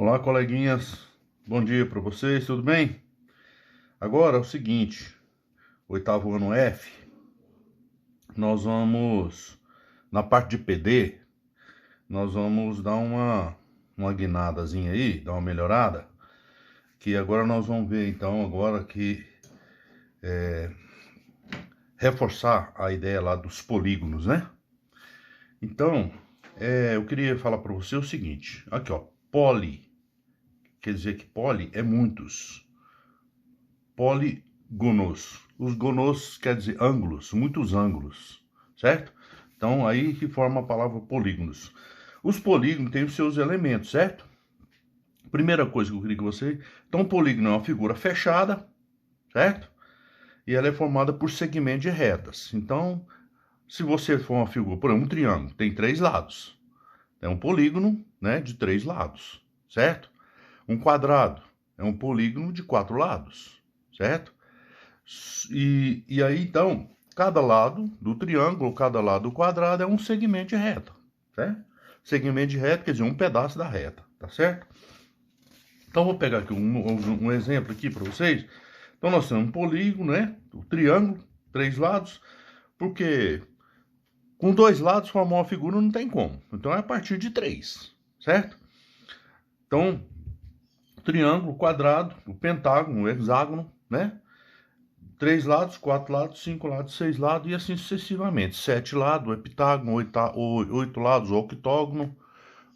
Olá, coleguinhas. Bom dia para vocês, tudo bem? Agora é o seguinte, oitavo ano F, nós vamos, na parte de PD, nós vamos dar uma guinadazinha aí, dar uma melhorada, que agora nós vamos ver então, agora que reforçar a ideia lá dos polígonos, né? Então, eu queria falar para você o seguinte, aqui ó, poli, quer dizer que poli é muitos. Polígonos. Os gonos quer dizer ângulos, muitos ângulos, certo? Então, aí que forma a palavra polígonos. Os polígonos têm os seus elementos, certo? Primeira coisa que eu queria que você... Então, um polígono é uma figura fechada, certo? E ela é formada por segmentos de retas. Então, se você for uma figura, por exemplo, um triângulo, tem 3 lados. É um polígono, né, de 3 lados, certo? Um quadrado é um polígono de 4 lados, certo? E aí, então, cada lado do triângulo, cada lado do quadrado é um segmento de reta, certo? Segmento de reta quer dizer um pedaço da reta, tá certo? Então, vou pegar aqui um exemplo aqui para vocês. Então, nós temos um polígono, né? O triângulo, 3 lados, porque com 2 lados formar uma figura não tem como. Então, é a partir de 3, certo? Então, triângulo, quadrado, o pentágono, o hexágono, né? 3 lados, 4 lados, 5 lados, 6 lados e assim sucessivamente. 7 lados, o heptágono, 8 lados, o octógono,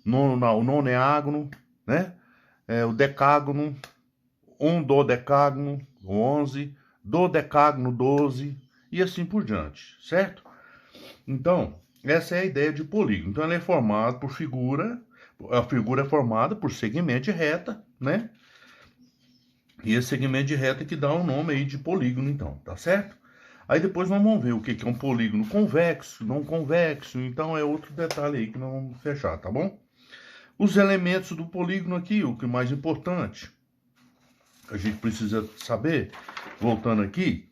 o noneágono, né? O decágono, um dodecágono, 11, dodecágono, 12 e assim por diante, certo? Então, essa é a ideia de polígono. Então, ela é formada por figura, a figura é formada por segmento de reta, né? E esse segmento de reta que dá o nome aí de polígono, então, tá certo? Aí depois nós vamos ver o que é um polígono convexo, não convexo, então é outro detalhe aí que nós vamos fechar, tá bom? Os elementos do polígono aqui, o que é mais importante, a gente precisa saber, voltando aqui,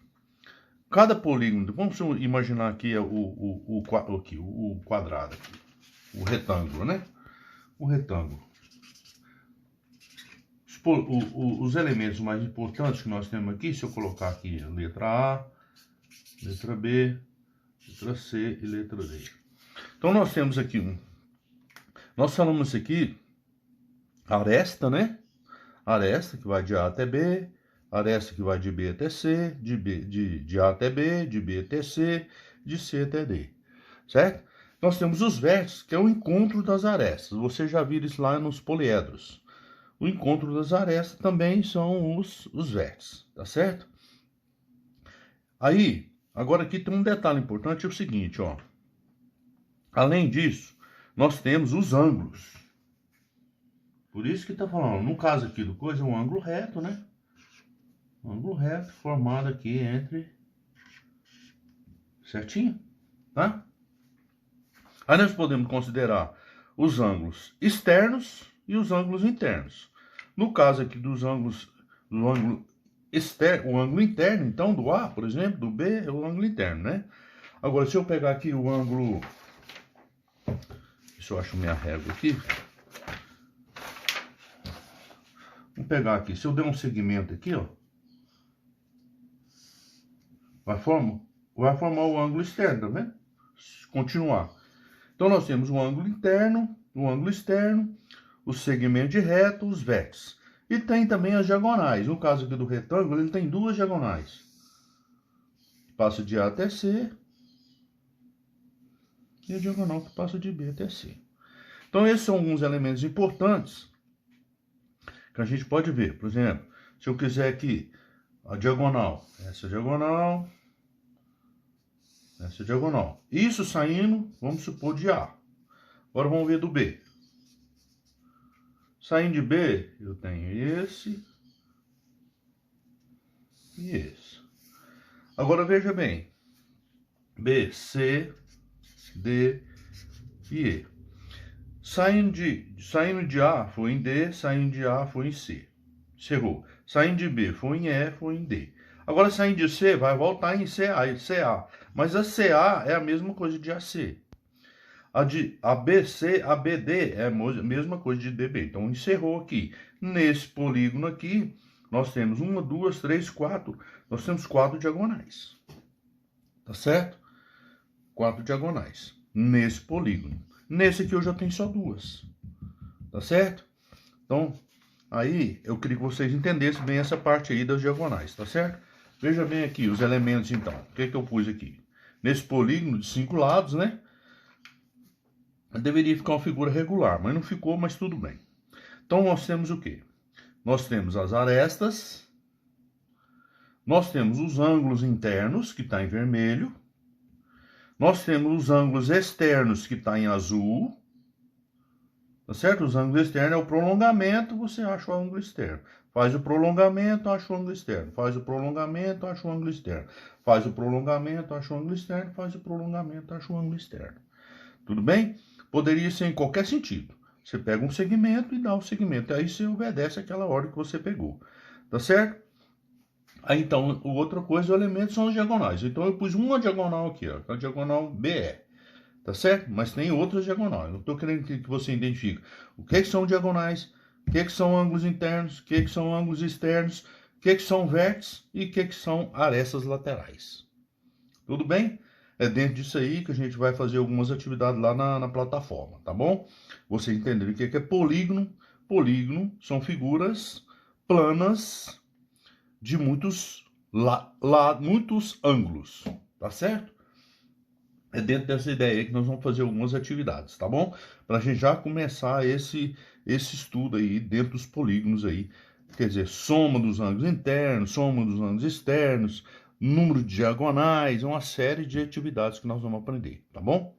cada polígono, vamos imaginar aqui o quadrado, aqui, o retângulo, né? O retângulo. Os elementos mais importantes que nós temos aqui, se eu colocar aqui a letra A, letra B, letra C e letra D. Então nós temos aqui nós falamos aqui aresta, né? Aresta que vai de A até B, aresta que vai de B até C, de A até B, de B até C, de C até D, certo? Nós temos os vértices, que é o encontro das arestas. Você já viu isso lá nos poliedros. O encontro das arestas também são os vértices, tá certo? Aí, agora aqui tem um detalhe importante, é o seguinte, ó. Além disso, nós temos os ângulos. Por isso que tá falando, no caso aqui do coisa, é um ângulo reto, né? Um ângulo reto formado aqui entre... Certinho? Tá? Aí nós podemos considerar os ângulos externos e os ângulos internos. No caso aqui dos ângulos, do ângulo externo, o ângulo interno, então, do A, por exemplo, do B, é o ângulo interno, né? Agora, se eu pegar aqui o ângulo... Deixa eu achar minha régua aqui. Vamos pegar aqui. Se eu der um segmento aqui, ó. Vai formar o ângulo externo, tá vendo? Continuar. Então, nós temos o ângulo interno, o ângulo externo, o segmento de reto, os vértices. E tem também as diagonais. No caso aqui do retângulo, ele tem 2 diagonais. Passa de A até C. E a diagonal que passa de B até C. Então, esses são alguns elementos importantes que a gente pode ver. Por exemplo, se eu quiser aqui a diagonal, essa diagonal, essa diagonal. Isso saindo, vamos supor, de A. Agora vamos ver do B. Saindo de B, eu tenho esse e esse. Agora veja bem. B, C, D e E. Saindo de A, foi em D. Saindo de A, foi em C. Cerrou. Saindo de B, foi em E, foi em D. Agora, saindo de C, vai voltar em CA. Mas a CA é a mesma coisa de AC. A BC, a BD é a mesma coisa de DB. Então, encerrou aqui. Nesse polígono aqui, nós temos 1, 2, 3, 4. Nós temos 4 diagonais. Tá certo? 4 diagonais. Nesse polígono. Nesse aqui eu já tenho só 2. Tá certo? Então, aí eu queria que vocês entendessem bem essa parte aí das diagonais. Tá certo? Veja bem aqui os elementos, então. O que eu pus aqui? Nesse polígono de 5 lados, né? Deveria ficar uma figura regular, mas não ficou, mas tudo bem. Então, nós temos o quê? Nós temos as arestas, nós temos os ângulos internos, que está em vermelho, nós temos os ângulos externos, que está em azul, tá certo? Os ângulos externos é o prolongamento, você acha o ângulo externo. Faz o prolongamento, acha o ângulo externo. Faz o prolongamento, acha o ângulo externo. Faz o prolongamento, acha o ângulo externo. Faz o prolongamento, acha o ângulo externo. Tudo bem? Poderia ser em qualquer sentido. Você pega um segmento e dá o segmento. Aí você obedece aquela ordem que você pegou. Tá certo? Aí então, outra coisa, o elemento são as diagonais. Então eu pus uma diagonal aqui, ó, a diagonal BE. Tá certo? Mas tem outras diagonais. Eu estou querendo que você identifique o que são diagonais, o que são ângulos internos, o que são ângulos externos, o que são vértices e o que são arestas laterais. Tudo bem? É dentro disso aí que a gente vai fazer algumas atividades lá na plataforma, tá bom? Vocês entenderem o que é polígono. Polígono são figuras planas de muitos ângulos, tá certo? É dentro dessa ideia aí que nós vamos fazer algumas atividades, tá bom? Para a gente já começar esse estudo aí dentro dos polígonos aí. Quer dizer, soma dos ângulos internos, soma dos ângulos externos, número de diagonais, uma série de atividades que nós vamos aprender, tá bom?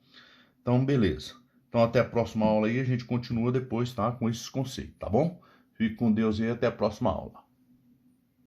Então, beleza. Então, até a próxima aula aí, a gente continua depois, tá? Com esses conceitos, tá bom? Fique com Deus e até a próxima aula.